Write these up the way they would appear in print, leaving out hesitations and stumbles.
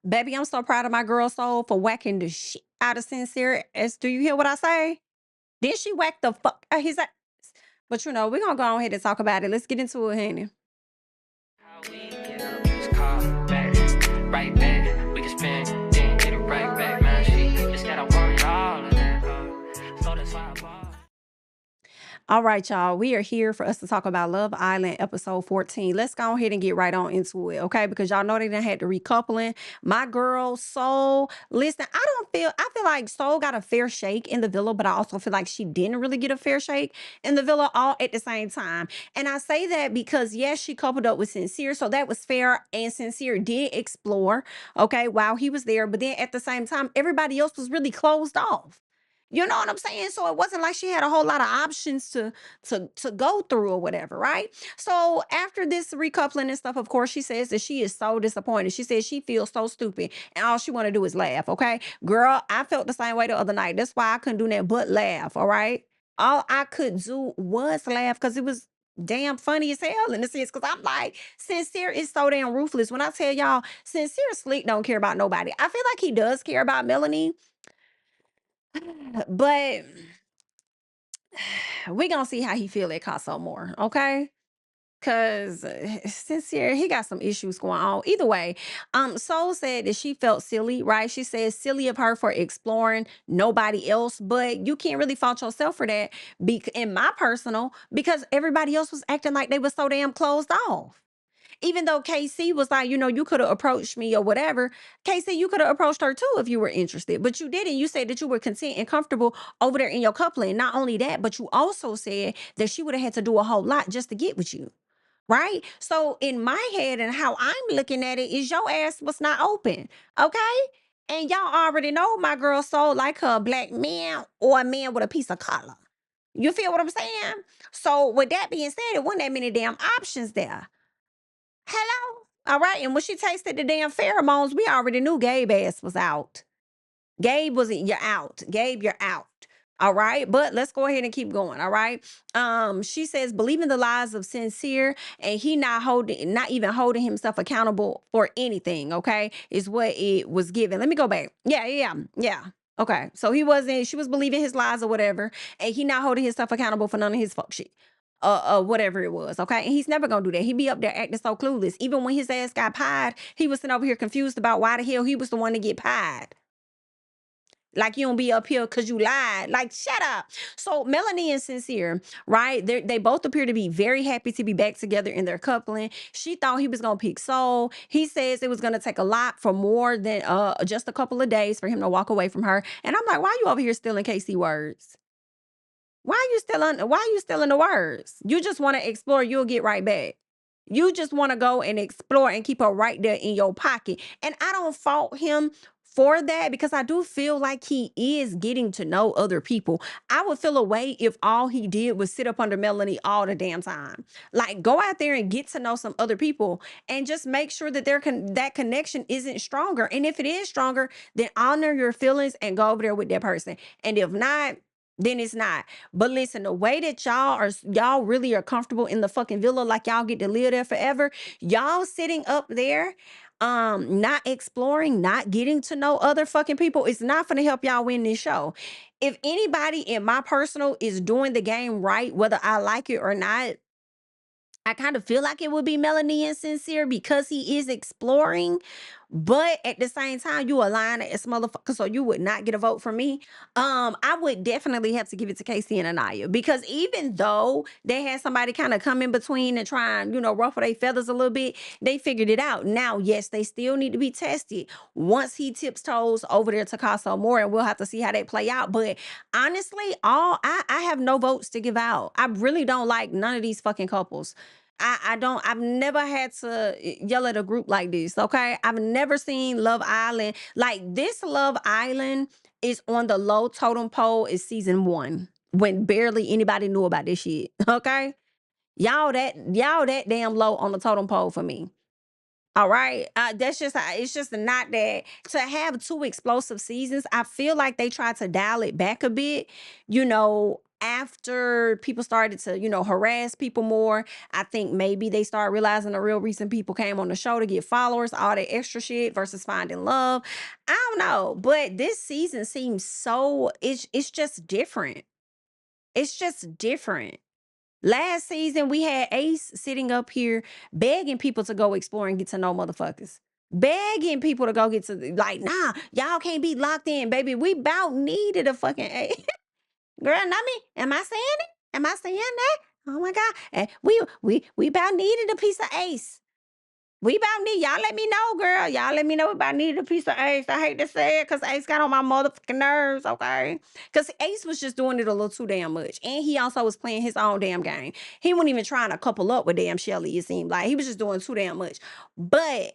Baby, I'm so proud of my girl Soul for whacking the shit out of Sincere. Do you hear what I say? Then she whacked the fuck out his ass. But you know, we're gonna go on ahead and talk about it. Let's get into it, honey. How we get up, just call back, right back. We can spend, then get it right back, man. She just gotta want it all of that, so that's why I bought. All right, y'all. We are here for us to talk about Love Island episode 14. Let's go ahead and get right on into it, okay? Because y'all know they done had the recoupling. My girl Soul, listen, I feel like Soul got a fair shake in the villa, but I also feel like she didn't really get a fair shake in the villa all at the same time. And I say that because yes, she coupled up with Sincere, so that was fair. And Sincere did explore, okay, while he was there. But then at the same time, everybody else was really closed off. You know what I'm saying? So it wasn't like she had a whole lot of options to go through or whatever, right? So after this recoupling and stuff, of course, she says that she is so disappointed. She says she feels so stupid and all she want to do is laugh, okay? Girl, I felt the same way the other night. That's why I couldn't do that but laugh, all right? All I could do was laugh because it was damn funny as hell in the sense because I'm like, Sincere is so damn ruthless. When I tell y'all, Sincere Sleep don't care about nobody. I feel like he does care about Melanie, but we gonna see how he feel at Casso more, okay? Cause Sincere, he got some issues going on. Either way, Soul said that she felt silly, right? She says silly of her for exploring nobody else, but you can't really fault yourself for that. In my personal, because everybody else was acting like they were so damn closed off. Even though KC was like, you know, you could have approached me or whatever. KC, you could have approached her too if you were interested, but you didn't. You said that you were content and comfortable over there in your coupling. Not only that, but you also said that she would have had to do a whole lot just to get with you. Right? So in my head and how I'm looking at it is your ass was not open. Okay? And y'all already know my girl Soul like her a black man or a man with a piece of collar. You feel what I'm saying? So with that being said, it wasn't that many damn options there. Hello? All right. And when she tasted the damn pheromones, we already knew Gabe ass was out. Gabe wasn't, you're out. Gabe, you're out. All right. But let's go ahead and keep going. All right. She says, believing the lies of Sincere and he not even holding himself accountable for anything. Okay. Is what it was given. Let me go back. Yeah. Okay. So she was believing his lies or whatever. And he not holding himself accountable for none of his fuck shit. Whatever it was, okay? And he's never gonna do that. He be up there acting so clueless. Even when his ass got pied, he was sitting over here confused about why the hell he was the one to get pied. Like you don't be up here because you lied. Like, shut up. So Melanie and Sincere, right? They both appear to be very happy to be back together in their coupling. She thought he was gonna pick Soul. He says it was gonna take a lot for more than just a couple of days for him to walk away from her. And I'm like, why are you over here stealing KC words? Why are you stealing the words? You just want to explore, you'll get right back. You just want to go and explore and keep her right there in your pocket. And I don't fault him for that because I do feel like he is getting to know other people. I would feel a way if all he did was sit up under Melanie all the damn time. Like go out there and get to know some other people and just make sure that that connection isn't stronger. And if it is stronger, then honor your feelings and go over there with that person. And if not, then it's not. But listen, the way that y'all really are comfortable in the fucking villa, like y'all get to live there forever, y'all sitting up there, not exploring, not getting to know other fucking people, it's not gonna help y'all win this show. If anybody in my personal is doing the game right, whether I like it or not, I kind of feel like it would be Melanie and Sincere because he is exploring, but at the same time, you a lying ass motherfucker, so you would not get a vote from me. I would definitely have to give it to Casey and Anaya because even though they had somebody kind of come in between and try and, you know, ruffle their feathers a little bit, they figured it out. Now, yes, they still need to be tested once he tips toes over there to Casso more, and we'll have to see how they play out. But honestly, I have no votes to give out. I really don't like none of these fucking couples. I've never had to yell at a group like this, okay? I've never seen Love Island. Like this Love Island is on the low totem pole is season 1 when barely anybody knew about this shit, okay? Y'all that damn low on the totem pole for me. All right. That's just it's just not that to have 2 explosive seasons. I feel like they tried to dial it back a bit, you know, after people started to, harass people more, I think maybe they start realizing the real reason people came on the show to get followers, all that extra shit versus finding love. I don't know, but this season seems so it's just different. It's just different. Last season, we had Ace sitting up here begging people to go explore and get to know motherfuckers. Begging people to go get to, like, nah, y'all can't be locked in, baby. We about needed a fucking Ace. Girl, not me. Am I saying it? Am I saying that? Oh my God. And we about needed a piece of Ace. We about need y'all let me know, girl. Y'all let me know about needed a piece of Ace. I hate to say it because Ace got on my motherfucking nerves, okay? Because Ace was just doing it a little too damn much. And he also was playing his own damn game. He wasn't even trying to couple up with damn Shelly, it seemed like. He was just doing too damn much. But,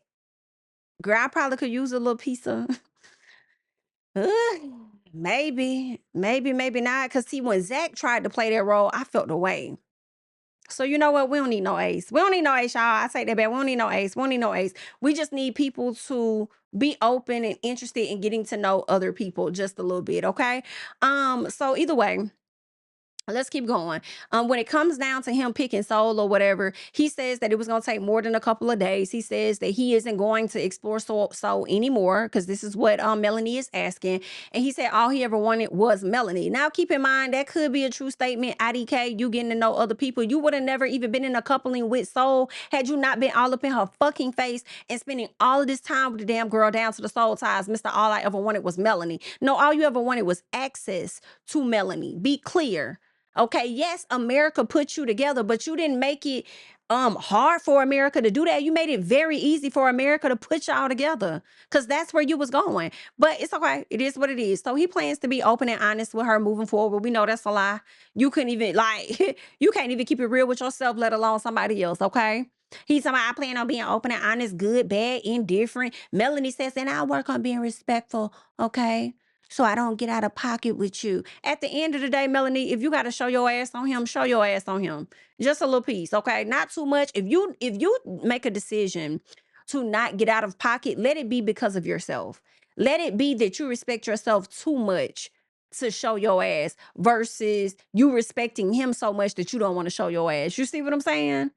girl, I probably could use a little piece of maybe not. Because see, when Zach tried to play that role, I felt the way. So you know what? We don't need no Ace. We don't need no Ace, y'all. I take that back. We don't need no Ace. We don't need no Ace. We just need people to be open and interested in getting to know other people just a little bit, okay? So either way, let's keep going. When it comes down to him picking soul or whatever, he says that it was going to take more than a couple of days. He says that he isn't going to explore soul anymore because this is what Melanie is asking. And he said all he ever wanted was Melanie. Now, keep in mind, that could be a true statement. IDK, you getting to know other people. You would have never even been in a coupling with soul had you not been all up in her fucking face and spending all of this time with the damn girl down to the soul ties. Mr. All I ever wanted was Melanie. No, all you ever wanted was access to Melanie. Be clear. Okay, yes, America put you together, but you didn't make it hard for America to do that. You made it very easy for America to put y'all together because that's where you was going. But it's okay. It is what it is. So he plans to be open and honest with her moving forward. We know that's a lie. You couldn't even you can't even keep it real with yourself, let alone somebody else, okay? He's talking about, I plan on being open and honest, good, bad, indifferent. Melanie says, and I work on being respectful, okay? So I don't get out of pocket with you. At the end of the day, Melanie, if you got to show your ass on him, show your ass on him. Just a little piece, okay? Not too much. If you make a decision to not get out of pocket, let it be because of yourself. Let it be that you respect yourself too much to show your ass versus you respecting him so much that you don't want to show your ass. You see what I'm saying?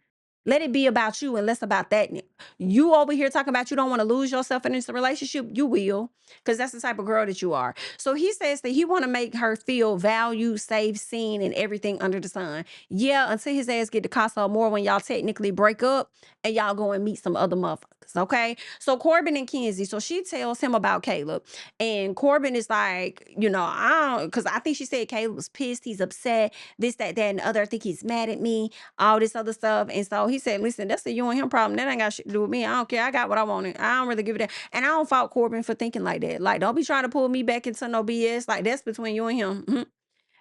Let it be about you and less about that. You over here talking about you don't want to lose yourself in this relationship. You will, because that's the type of girl that you are. So he says that he want to make her feel valued, safe, seen, and everything under the sun. Yeah, until his ass get to Casa more when y'all technically break up and y'all go and meet some other motherfuckers. Okay. So Corbin and Kenzie. So she tells him about Caleb. And Corbin is like, I don't, because I think she said Caleb was pissed. He's upset. This, that, and the other. I think he's mad at me. All this other stuff. And so he said, listen, that's a you and him problem. That ain't got shit to do with me. I don't care. I got what I wanted. I don't really give it that. And I don't fault Corbin for thinking like that. Like, don't be trying to pull me back into no BS. Like, that's between you and him.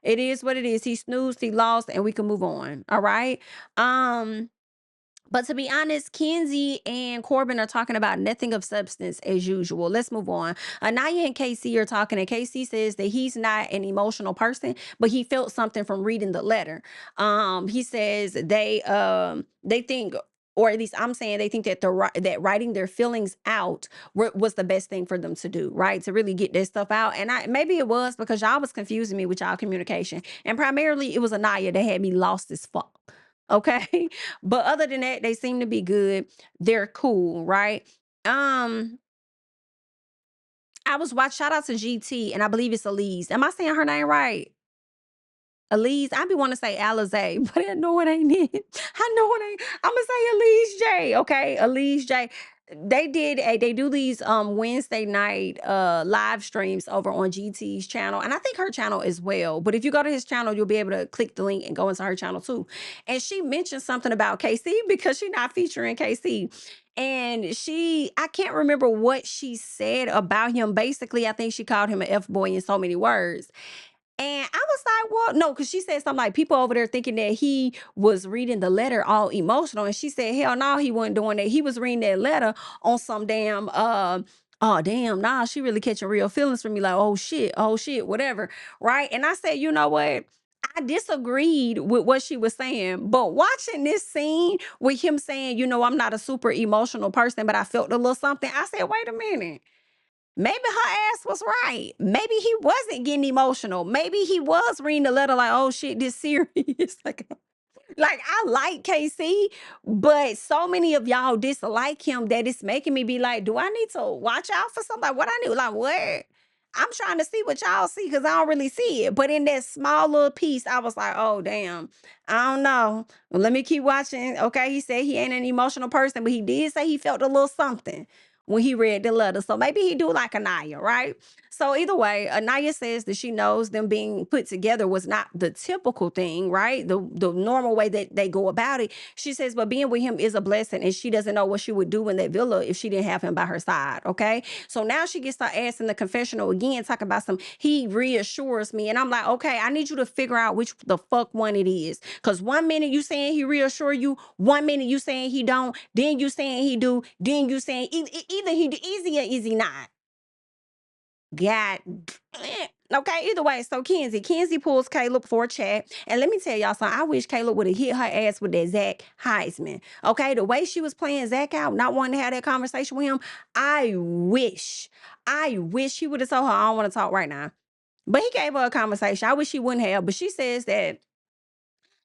It is what it is. He snoozed, he lost, and we can move on. All right. But to be honest, Kenzie and Corbin are talking about nothing of substance as usual. Let's move on. Anaya and KC are talking, and KC says that he's not an emotional person, but he felt something from reading the letter. He says they think, or at least I'm saying they think that that writing their feelings out was the best thing for them to do, right? To really get their stuff out. And maybe it was because y'all was confusing me with y'all communication, and primarily it was Anaya that had me lost as fuck. Okay. But other than that, they seem to be good. They're cool, right? I was watching, shout out to GT, and I believe it's Elise. Am I saying her name right? Elise, I be want to say Alize, but I know it ain't it. I know it ain't. I'm gonna say Elise J. Okay, Elise J. They do these Wednesday night live streams over on GT's channel, and I think her channel as well. But if you go to his channel, you'll be able to click the link and go into her channel too. And she mentioned something about KC because she's not featuring KC. And I can't remember what she said about him. Basically, I think she called him an F boy in so many words. And I was like, well, no, because she said something like people over there thinking that he was reading the letter all emotional. And she said, hell no, he wasn't doing that. He was reading that letter on some damn, oh, damn, nah, she really catching real feelings for me. Like, oh, shit, whatever. Right. And I said, you know what? I disagreed with what she was saying, but watching this scene with him saying, I'm not a super emotional person, but I felt a little something. I said, wait a minute. Maybe her ass was right. Maybe he wasn't getting emotional. Maybe he was reading the letter like, oh shit, this serious. Like I like KC, but so many of y'all dislike him that it's making me be like, do I need to watch out for something? What I need, like what? I'm trying to see what y'all see because I don't really see it. But in that small little piece, I was like, oh damn, I don't know. Well, let me keep watching. Okay, he said he ain't an emotional person, but he did say he felt a little something when he read the letter. So maybe he do like Anaya, right? So either way, Anaya says that she knows them being put together was not the typical thing, right? The normal way that they go about it. She says, but being with him is a blessing, and she doesn't know what she would do in that villa if she didn't have him by her side. Okay. So now she gets her ass in the confessional again, talking about some he reassures me. And I'm like, okay, I need you to figure out which the fuck one it is. Cause 1 minute you saying he reassure you, 1 minute you saying he don't, then you saying he do, then you saying either he easy or easy not. God. Okay, either way, so Kenzie pulls Caleb for a chat. And let me tell y'all something. I wish Caleb would have hit her ass with that Zach Heisman. Okay, the way she was playing Zach out, not wanting to have that conversation with him, I wish he would have told her, I don't want to talk right now. But he gave her a conversation. I wish he wouldn't have. But she says that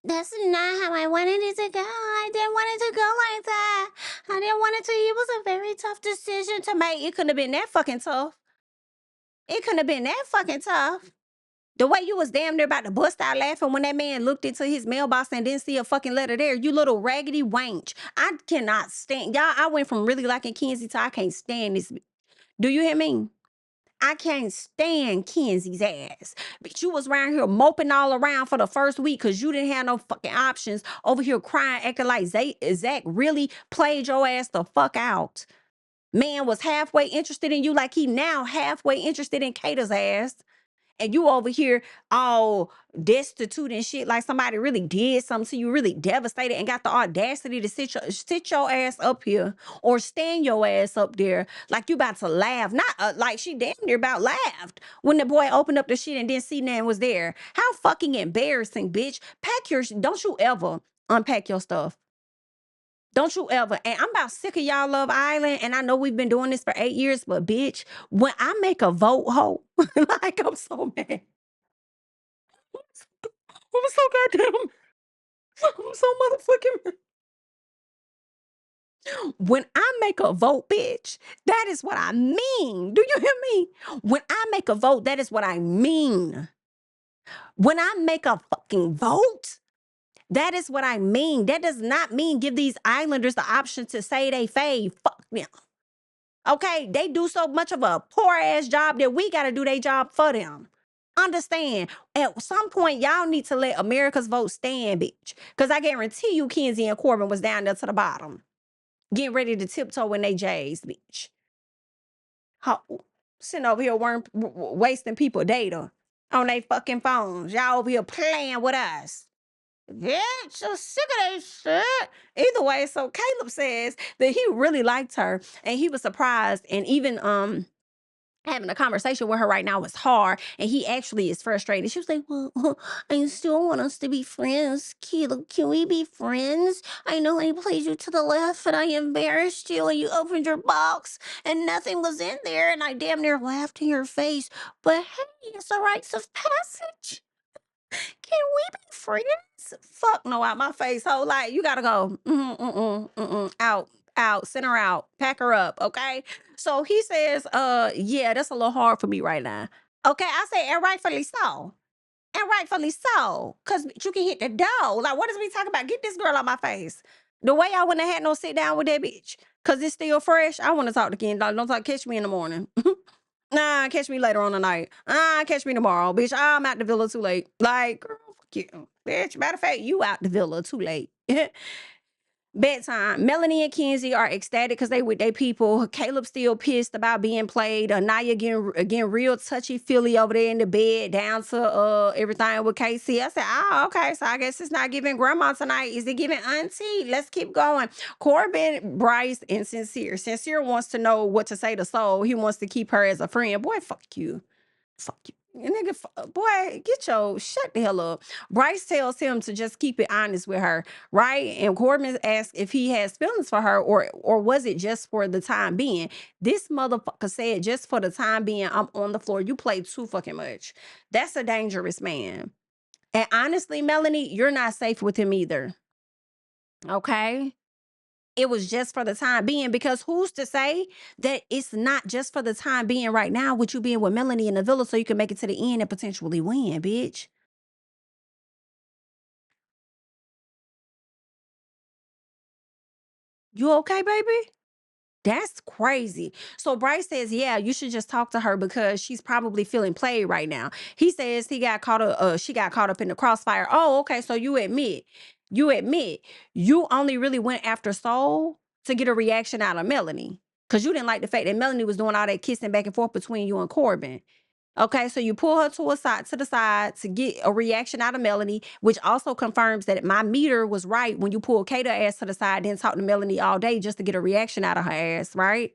that's not how I wanted it to go. I didn't want it to go like that. I didn't want it to. It was a very tough decision to make. It couldn't have been that fucking tough. It couldn't have been that fucking tough. The way you was damn near about to bust out laughing when that man looked into his mailbox and didn't see a fucking letter there. You little raggedy wench. I cannot stand y'all. I went from really liking Kenzie to I can't stand this. Do you hear me? I can't stand Kenzie's ass. But you was around here moping all around for the first week because you didn't have no fucking options. Over here crying, acting like Zach really played your ass the fuck out. Man was halfway interested in you like he now halfway interested in Kata's ass. And you over here all destitute and shit like somebody really did something to you, really devastated and got the audacity to sit your ass up here or stand your ass up there like you about to laugh. Not like she damn near about laughed when the boy opened up the shit and didn't see nothing was there. How fucking embarrassing, bitch. Pack your don't you ever unpack your stuff. Don't you ever. And I'm about sick of y'all Love Island. And I know we've been doing this for 8 years, but bitch, when I make a vote, ho, like I'm so mad. I'm so goddamn. I'm so motherfucking mad. When I make a vote, bitch, that is what I mean. Do you hear me? When I make a vote, that is what I mean. When I make a fucking vote, that is what I mean. That does not mean give these islanders the option to say they fave. Fuck them. Okay, they do so much of a poor ass job that we got to do their job for them. Understand? At some point, y'all need to let America's vote stand, bitch. Because I guarantee you, Kenzie and Corbin was down there to the bottom, getting ready to tiptoe in they J's, bitch. How, sitting over here wasting people data on their fucking phones. Y'all over here playing with us. Bitch, so sick of that shit. Either way, so Caleb says that he really liked her and he was surprised, and even having a conversation with her right now is hard, and he actually is frustrated. She was like, well, I still want us to be friends. Caleb, can we be friends? I know I played you to the left and I embarrassed you and you opened your box and nothing was in there and I damn near laughed in your face, but hey, it's a rites of passage. Can we be friends? Fuck no, out my face. Whole like you gotta go. Out, send her out, pack her up, okay? So he says, yeah, that's a little hard for me right now. Okay, I say, and rightfully so. And rightfully so. Cause you can hit the door. Like, what is we talking about? Get this girl out my face. The way I wouldn't have had no sit down with that bitch. Cause it's still fresh. I want to talk to Ken. Don't talk, catch me in the morning. Nah, catch me later on the night. Catch me tomorrow, bitch. I'm at the villa too late. Like, girl, fuck you. Bitch, matter of fact, you out the villa too late. Bedtime. Melanie and Kenzie are ecstatic because they with their people. Caleb still pissed about being played. Naya getting real touchy-feely over there in the bed, down to everything with Casey. I said, oh, okay, so I guess it's not giving grandma tonight. Is it giving auntie? Let's keep going. Corbin, Bryce, and Sincere. Sincere wants to know what to say to Soul. He wants to keep her as a friend. Boy, fuck you. Fuck you. Nigga, boy, shut the hell up. Bryce tells him to just keep it honest with her, right? And Corbin asks if he has feelings for her or was it just for the time being? This motherfucker said just for the time being, I'm on the floor. You play too fucking much. That's a dangerous man. And honestly, Melanie, you're not safe with him either. Okay? It was just for the time being, because who's to say that it's not just for the time being right now with you being with Melanie in the villa so you can make it to the end and potentially win, bitch. You okay, baby? That's crazy. So Bryce says, yeah, you should just talk to her because she's probably feeling played right now. He says she got caught up in the crossfire. Oh, okay. So you admit you only really went after Soul to get a reaction out of Melanie. Because you didn't like the fact that Melanie was doing all that kissing back and forth between you and Corbin. Okay, so you pull her to the side to get a reaction out of Melanie, which also confirms that my meter was right when you pull Kata ass to the side, then talk to Melanie all day just to get a reaction out of her ass, right?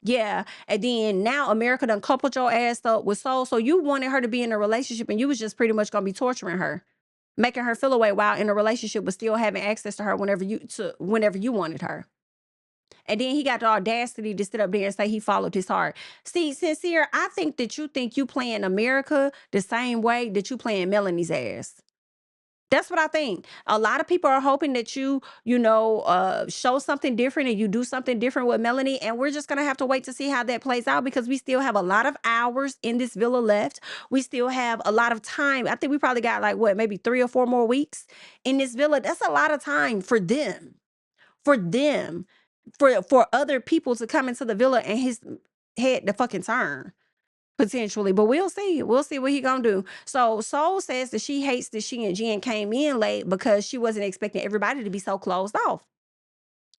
Yeah. And then now America done coupled your ass up with Soul. So you wanted her to be in a relationship and you was just pretty much gonna be torturing her, making her feel away while in a relationship, but still having access to her whenever you wanted her. And then he got the audacity to sit up there and say he followed his heart. See, Sincere, I think you playing America the same way that you playing Melanie's ass. That's what I think. A lot of people are hoping that show something different and you do something different with Melanie. And we're just going to have to wait to see how that plays out because we still have a lot of hours in this villa left. We still have a lot of time. I think we probably got maybe 3 or 4 more weeks in this villa. That's a lot of time for them. For them for other people to come into the villa and his head to fucking turn potentially, but we'll see. We'll see what he gonna do. So Soul says that she hates that she and Jen came in late because she wasn't expecting everybody to be so closed off.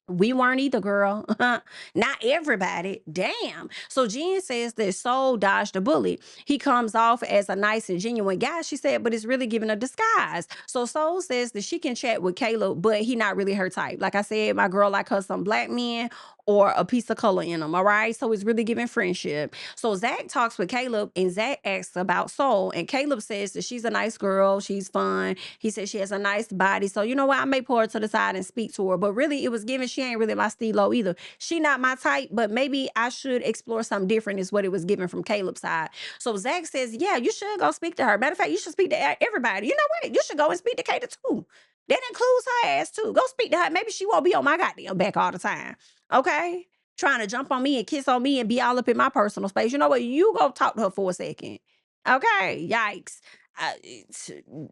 We weren't either, girl. Not everybody. Damn. So Jen says that Soul dodged a bullet. He comes off as a nice and genuine guy, she said, but it's really giving a disguise. So Soul says that she can chat with Caleb, but he not really her type. Like I said, my girl like her some black men or a piece of color in them. All right. So it's really giving friendship. So Zach talks with Caleb and Zach asks about Soul. And Caleb says that she's a nice girl. She's fun. He says she has a nice body. So you know what? I may pull her to the side and speak to her. But really, it was given she ain't really my stilo either. She not my type, but maybe I should explore something different is what it was given from Caleb's side. So Zach says, yeah, you should go speak to her. Matter of fact, you should speak to everybody. You know what? You should go and speak to Kata too. That includes her ass too. Go speak to her. Maybe she won't be on my goddamn back all the time. Okay? Trying to jump on me and kiss on me and be all up in my personal space. You know what? You go talk to her for a second. Okay? Yikes.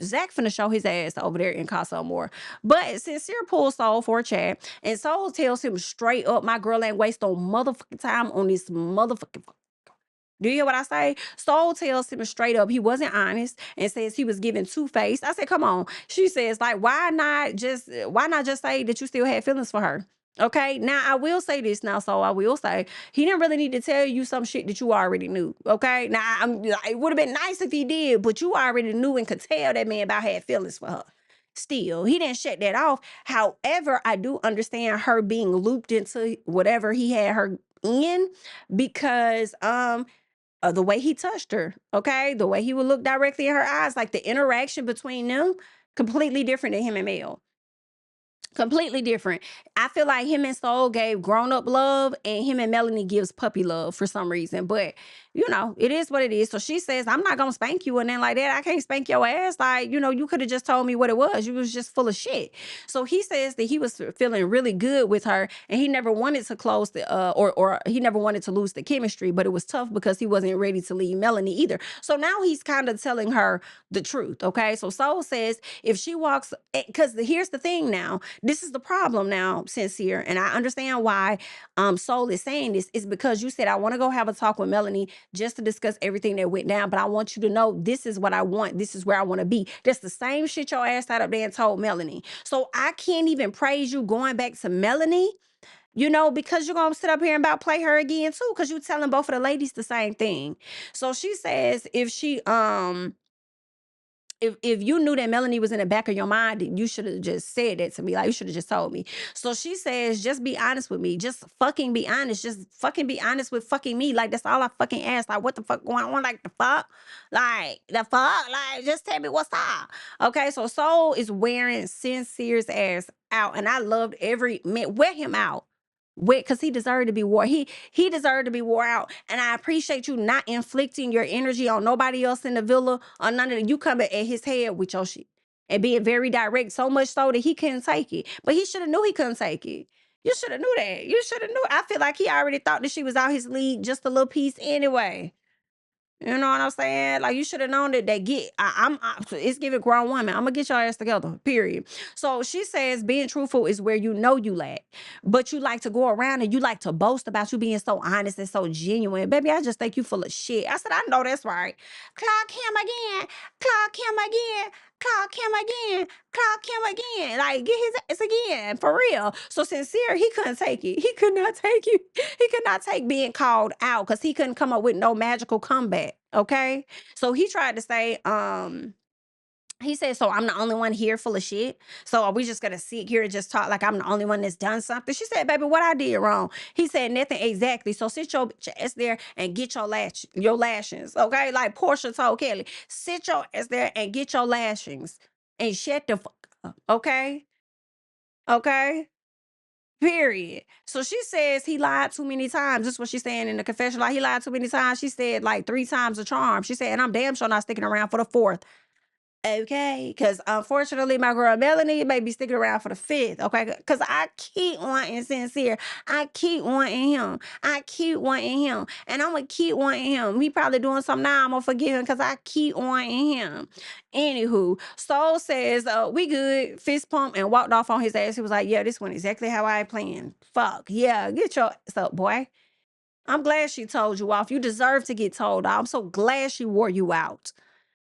Zach finna show his ass over there in Casa more. But Sincere pulls Soul for a chat, and Soul tells him straight up, my girl ain't waste no motherfucking time on this motherfucking. Do you hear what I say? Soul tells him straight up he wasn't honest and says he was giving two-faced. I said, come on. She says, why not just say that you still had feelings for her? Okay. Now I will say this now. So I will say he didn't really need to tell you some shit that you already knew. Okay. Now it would have been nice if he did, but you already knew and could tell that man about had feelings for her. Still, he didn't shut that off. However, I do understand her being looped into whatever he had her in because the way he touched her, okay? The way he would look directly in her eyes, like the interaction between them, completely different than him and Mel. Completely different. I feel like him and Soul gave grown-up love and him and Melanie gives puppy love for some reason. But, it is what it is. So she says, I'm not going to spank you and then like that. I can't spank your ass. Like, you could have just told me what it was. You was just full of shit. So he says that he was feeling really good with her and he never wanted to close the, or he never wanted to lose the chemistry, but it was tough because he wasn't ready to leave Melanie either. So now he's kind of telling her the truth. Okay. So Soul says if she walks, because here's the thing now, this is the problem now, Sincere, and I understand why Soul is saying this. Is because you said, I want to go have a talk with Melanie just to discuss everything that went down, but I want you to know this is what I want. This is where I want to be. That's the same shit your ass sat up there and told Melanie. So I can't even praise you going back to Melanie, because you're going to sit up here and about play her again too, because you telling both of the ladies the same thing. So she says if she if you knew that Melanie was in the back of your mind, then you should have just said that to me. Like, you should have just told me. So she says, just be honest with me. Just fucking be honest. Just fucking be honest with fucking me. Like, that's all I fucking asked. Like, what the fuck going on? Like, the fuck? Like, the fuck? Like, just tell me what's up. Okay, so Soul is wearing Sincere's ass out. And I loved every man. Wear him out. Because he deserved to be wore. He deserved to be wore out. And I appreciate you not inflicting your energy on nobody else in the villa or none of the, you coming at his head with your shit and being very direct, so much so that he couldn't take it. But he should have knew he couldn't take it. You should have knew that. You should have knew. I feel like he already thought that she was out his league just a little piece anyway. You know what I'm saying? Like, you should have known that it's giving grown woman. I'm gonna get your ass together. Period. So she says being truthful is where you know you lack, but you like to go around and you like to boast about you being so honest and so genuine. Baby, I just think you full of shit. I said, I know that's right. Clock him again. Clock him again. Clock him again. Clock him again. Like, get his ass again. For real. So Sincere, he couldn't take it. He could not take it. He could not take being called out because he couldn't come up with no magical comeback. Okay. So he tried to say, he said, so I'm the only one here full of shit. So are we just gonna sit here and just talk like I'm the only one that's done something? She said, baby, what I did wrong? He said, nothing exactly. So sit your ass there and get your lashings. Okay. Like Portia told Kelly, sit your ass there and get your lashings and shut the fuck up. Okay. Okay. Period. So she says he lied too many times. This is what she's saying in the confession. Like, he lied too many times. She said like 3 times a charm. She said, and I'm damn sure not sticking around for the 4th. Okay, because unfortunately, my girl Melanie may be sticking around for the 5th. Okay, because I keep wanting Sincere. I keep wanting him. I keep wanting him. And I'm going to keep wanting him. He probably doing something now. I'm going to forgive him because I keep wanting him. Anywho, Soul says, we good. Fist pump and walked off on his ass. He was like, yeah, this went exactly how I planned. Fuck. Yeah, get your ass up, boy. I'm glad she told you off. You deserve to get told off. I'm so glad she wore you out.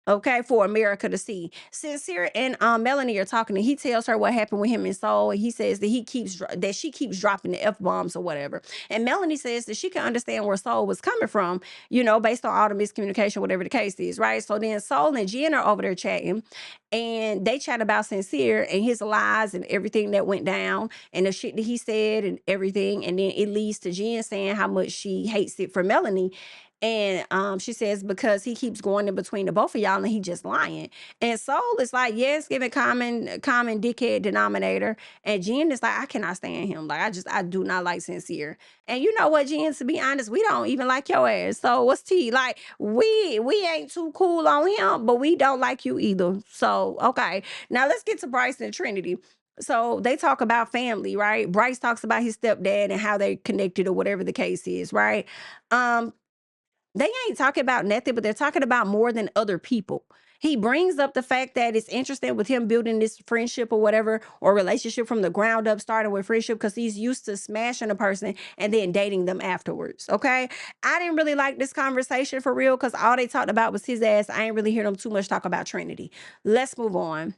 Okay, for America to see. Sincere and Melanie are talking, and he tells her what happened with him and Soul, and he says that she keeps dropping the F-bombs or whatever. And Melanie says that she can understand where Soul was coming from, you know, based on all the miscommunication, whatever the case is, right? So then Soul and Jen are over there chatting, and they chat about Sincere and his lies and everything that went down and the shit that he said and everything. And then it leads to Jen saying how much she hates it for Melanie. And she says because he keeps going in between the both of y'all and he just lying. And Soul is like, yes, giving common dickhead denominator. And Jen is like, I cannot stand him. Like, I do not like Sincere. And you know what, Jen, to be honest, we don't even like your ass. So what's tea? Like, we ain't too cool on him, but we don't like you either. So, okay. Now let's get to Bryce and Trinity. So they talk about family, right? Bryce talks about his stepdad and how they connected or whatever the case is, right? They ain't talking about nothing, but they're talking about more than other people. He brings up the fact that it's interesting with him building this friendship or whatever, or relationship from the ground up, starting with friendship, because he's used to smashing a person and then dating them afterwards. Okay. I didn't really like this conversation for real, because all they talked about was his ass. I ain't really hear them too much talk about Trinity. Let's move on.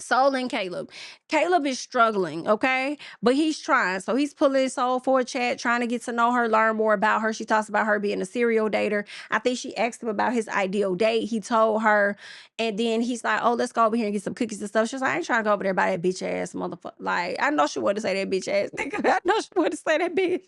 Soul and Caleb. Caleb is struggling, okay? But he's trying. So he's pulling Soul for a chat, trying to get to know her, learn more about her. She talks about her being a serial dater. I think she asked him about his ideal date. He told her. And then he's like, oh, let's go over here and get some cookies and stuff. She's like, I ain't trying to go over there by that bitch ass motherfucker. Like, I know she wanted to say that bitch ass nigga. I know she wanted to say that bitch.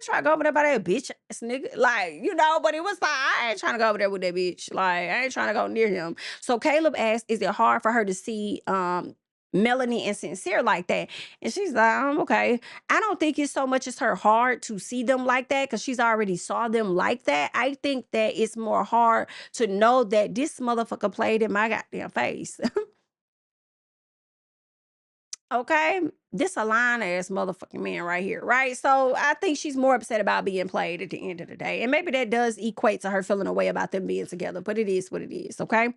Try to go over there by that bitch ass nigga. Like, you know, but it was like, I ain't trying to go over there with that bitch. Like, I ain't trying to go near him. So Caleb asked, is it hard for her to see Melanie and Sincere like that? And she's like, okay. I don't think it's so much as her hard to see them like that, because she's already saw them like that. I think that it's more hard to know that this motherfucker played in my goddamn face. Okay, this a lying ass motherfucking man right here, right? So I think she's more upset about being played at the end of the day. And maybe that does equate to her feeling a way about them being together, but it is what it is, okay?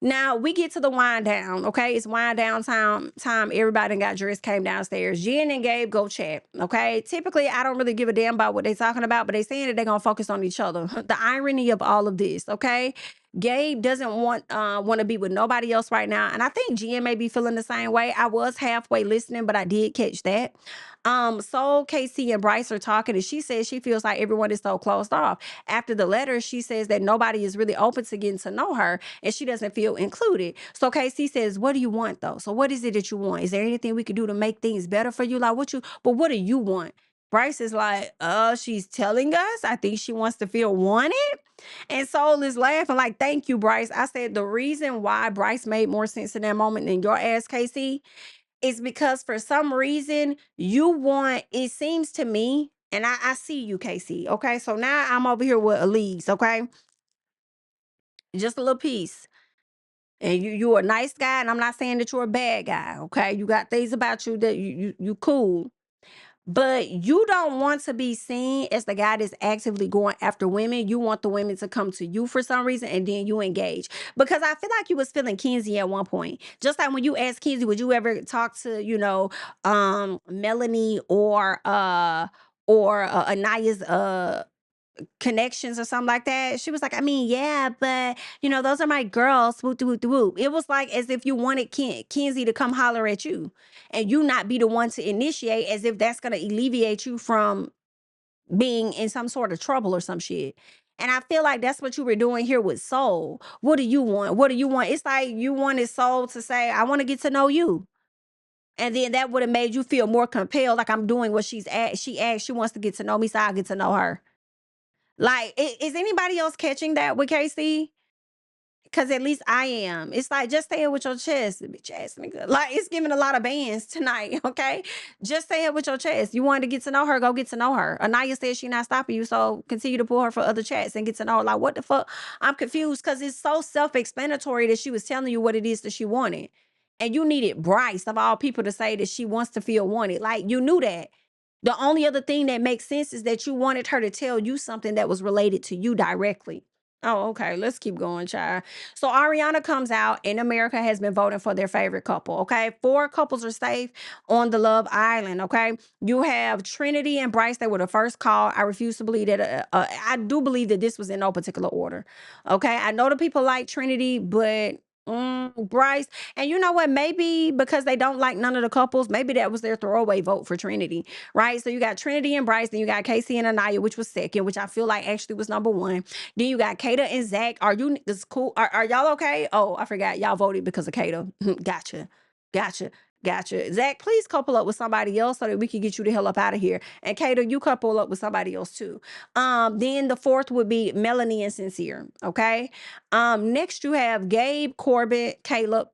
Now we get to the wind down, okay? It's wind down time. Everybody got dressed, came downstairs. Jen and Gabe go chat, okay? Typically, I don't really give a damn about what they're talking about, but they saying that they're gonna focus on each other. The irony of all of this, okay? Gabe doesn't want to be with nobody else right now. And I think Jen may be feeling the same way. I was halfway listening, but I did catch that. So Casey and Bryce are talking, and she says she feels like everyone is so closed off. After the letter, she says that nobody is really open to getting to know her, and she doesn't feel included. So Casey says, "What do you want though? So what is it that you want? Is there anything we could do to make things better for you? Like what do you want?" Bryce is like, she's telling us. I think she wants to feel wanted. And Soul is laughing like, "Thank you, Bryce." I said the reason why Bryce made more sense in that moment than your ass, Casey, is because for some reason you want, it seems to me, and I see you, Casey. Okay. So now I'm over here with Elise, okay? Just a little piece. And you're a nice guy, and I'm not saying that you're a bad guy, okay? You got things about you that you cool. But you don't want to be seen as the guy that's actively going after women. You want the women to come to you for some reason, and then you engage. Because I feel like you was feeling Kenzie at one point. Just like when you asked Kenzie, would you ever talk to, Melanie or Anaya's connections or something like that? She was like, "I mean, yeah, but those are my girls. Whoop, whoop, whoop." It was like as if you wanted Kenzie to come holler at you, and you not be the one to initiate, as if that's gonna alleviate you from being in some sort of trouble or some shit. And I feel like that's what you were doing here with Soul. What do you want? What do you want? It's like you wanted Soul to say, "I want to get to know you." And then that would have made you feel more compelled, like I'm doing what she asked. She wants to get to know me, so I'll get to know her. Like, is anybody else catching that with Casey? Because at least I am. It's like, just say it with your chest, bitch ass nigga. Like, it's giving a lot of bands tonight, okay? Just say it with your chest. You wanted to get to know her, go get to know her. Anaya said she not stopping you, so continue to pull her for other chats and get to know her. Like, what the fuck? I'm confused because it's so self-explanatory that she was telling you what it is that she wanted. And you needed Bryce, of all people, to say that she wants to feel wanted. Like, you knew that. The only other thing that makes sense is that you wanted her to tell you something that was related to you directly. Oh, okay. Let's keep going, child. So Ariana comes out, and America has been voting for their favorite couple. Okay. 4 couples are safe on the Love Island. Okay. You have Trinity and Bryce. They were the first call. I refuse to believe that. I do believe that this was in no particular order. Okay. I know the people like Trinity, but Bryce. And you know what? Maybe because they don't like none of the couples, maybe that was their throwaway vote for Trinity, right? So you got Trinity and Bryce, then you got Casey and Anaya, which was second, which I feel like actually was number 1. Then you got Kata and Zach. Are you this cool? Are y'all okay? Oh, I forgot. Y'all voted because of Kata. Gotcha. Gotcha. Gotcha. Zach, please couple up with somebody else so that we can get you the hell up out of here. And Kata, you couple up with somebody else too. Then the 4th would be Melanie and Sincere. Okay. Next you have Gabe, Corbin, Caleb,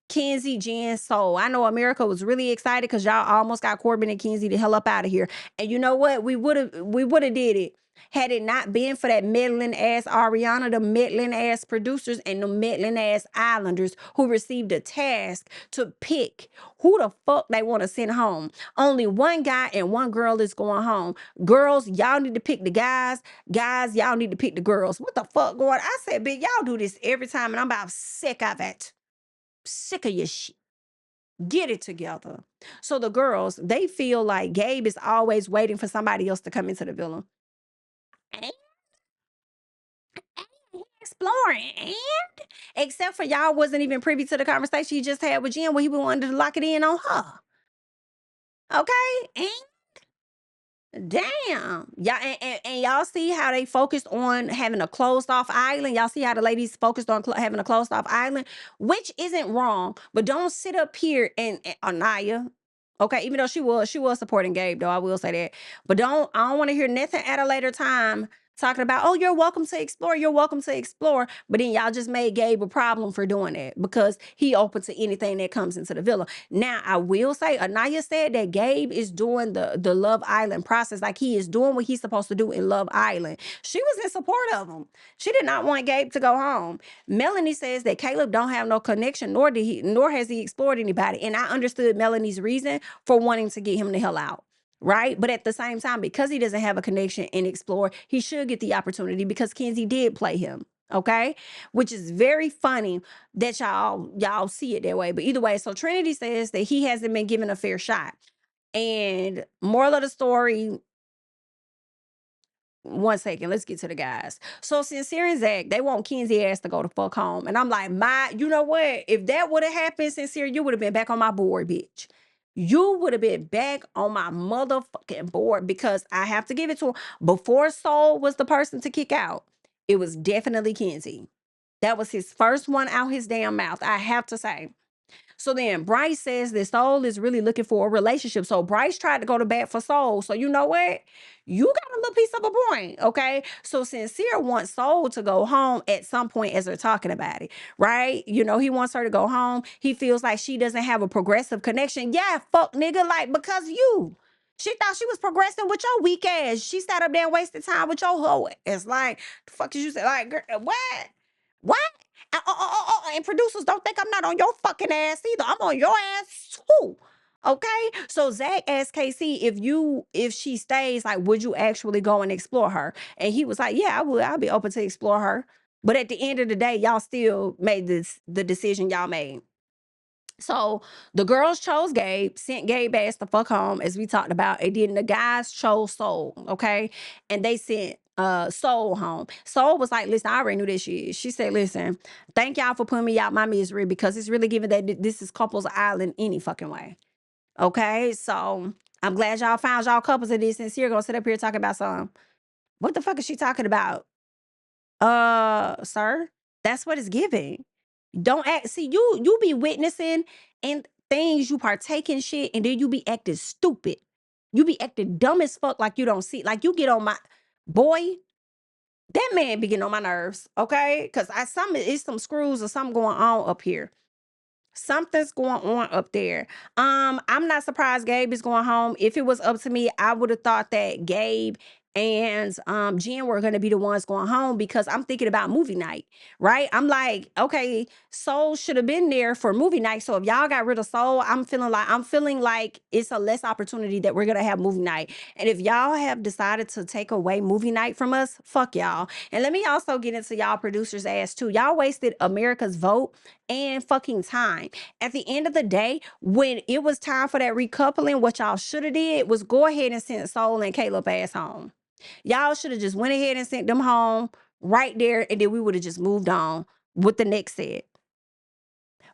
Kenzie, Jen, Soul. I know America was really excited because y'all almost got Corbin and Kenzie the hell up out of here. And you know what? We would have did it had it not been for that meddling ass Ariana, the meddling ass producers, and the meddling ass islanders who received a task to pick who the fuck they want to send home. Only one guy and one girl is going home. Girls, y'all need to pick the guys. Guys, y'all need to pick the girls. What the fuck going on? I said, bitch, y'all do this every time, and I'm about sick of it. Sick of your shit. Get it together. So the girls, they feel like Gabe is always waiting for somebody else to come into the villa. Exploring, and except for y'all wasn't even privy to the conversation you just had with Jen where he wanted to lock it in on her. Okay, damn. Y'all and y'all see how they focused on having a closed off island. Y'all see how the ladies focused on having a closed off island, which isn't wrong, but don't sit up here and Anaya. Okay, even though she was supporting Gabe, though, I will say that. But I don't want to hear nothing at a later time talking about, "Oh, you're welcome to explore. You're welcome to explore." But then y'all just made Gabe a problem for doing that because he open to anything that comes into the villa. Now, I will say, Anaya said that Gabe is doing the Love Island process. Like, he is doing what he's supposed to do in Love Island. She was in support of him. She did not want Gabe to go home. Melanie says that Caleb don't have no connection, nor has he explored anybody. And I understood Melanie's reason for wanting to get him the hell out. Right. But at the same time, because he doesn't have a connection and explore, he should get the opportunity because Kenzie did play him. Okay. Which is very funny that y'all see it that way. But either way, so Trinity says that he hasn't been given a fair shot. And moral of the story, one second. Let's get to the guys. So Sincere and Zach, they want Kenzie ass to go to fuck home. And I'm like, you know what? If that would have happened, Sincere, you would have been back on my board, bitch. You would have been back on my motherfucking board, because I have to give it to him. Before Soul was the person to kick out, it was definitely Kenzie. That was his first one out his damn mouth, I have to say. So then Bryce says that Soul is really looking for a relationship. So Bryce tried to go to bat for Soul. So you know what? You got a little piece of a point, okay? So Sincere wants Soul to go home at some point as they're talking about it, right? You know, he wants her to go home. He feels like she doesn't have a progressive connection. Yeah, fuck nigga, like, because you. She thought she was progressing with your weak ass. She sat up there and wasted time with your hoe. It's like, the fuck did you say? Like, girl, what? What? And producers, don't think I'm not on your fucking ass either. I'm on your ass too. Okay. So Zach asked KC if she stays, like, would you actually go and explore her? And he was like, yeah, I would. I'll be open to explore her. But at the end of the day, y'all still made the decision y'all made. So the girls chose Gabe, sent Gabe ass the fuck home, as we talked about. And then the guys chose Soul, okay? And they sent Soul home. Soul was like, listen, I already knew this shit. She said, listen, thank y'all for putting me out my misery, because it's really giving that this is couples island any fucking way. Okay? So I'm glad y'all found y'all couples in this. Sincere gonna sit up here talking about something. What the fuck is she talking about? Sir, that's what it's giving. Don't act. See, you be witnessing and things, you partake in shit, and then you be acting stupid. You be acting dumb as fuck, like you don't see. Like, you get on my boy. That man be getting on my nerves, okay? Cause it's some screws or something going on up here. Something's going on up there. I'm not surprised Gabe is going home. If it was up to me, I would have thought that Gabe and Jen were gonna be the ones going home, because I'm thinking about movie night, right? I'm like, okay, Soul should have been there for movie night. So if y'all got rid of Soul, I'm feeling like it's a less opportunity that we're gonna have movie night. And if y'all have decided to take away movie night from us, fuck y'all. And let me also get into y'all producers' ass too. Y'all wasted America's vote and fucking time. At the end of the day, when it was time for that recoupling, what y'all should have did was go ahead and send Soul and Caleb ass home. Y'all should have just went ahead and sent them home right there, and then we would have just moved on with the next set.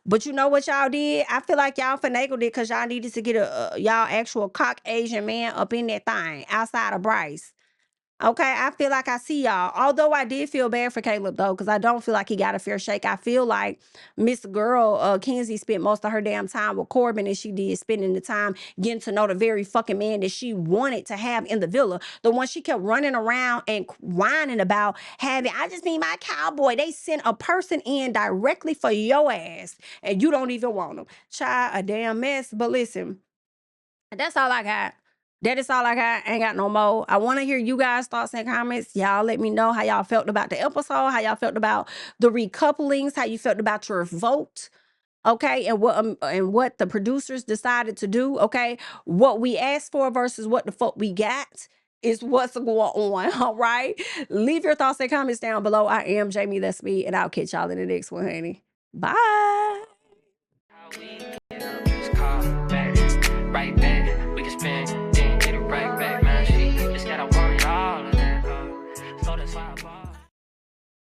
But you know what y'all did? I feel like y'all finagled it, because y'all needed to get y'all actual Caucasian man up in that thing outside of Bryce. Okay, I feel like I see y'all. Although I did feel bad for Caleb, though, because I don't feel like he got a fair shake. I feel like Miss Girl, Kenzie, spent most of her damn time with Corbin, and she did spending the time getting to know the very fucking man that she wanted to have in the villa. The one she kept running around and whining about having. I just need my cowboy. They sent a person in directly for your ass, and you don't even want them. Child, a damn mess. But listen, that's all I got. That is all I got. Ain't got no more. I want to hear you guys' thoughts and comments. Y'all let me know how y'all felt about the episode, how y'all felt about the recouplings, how you felt about your vote. Okay, and what the producers decided to do. Okay, what we asked for versus what the fuck we got is what's going on. All right, leave your thoughts and comments down below. I am JamiThatsMe, and I'll catch y'all in the next one, honey. Bye.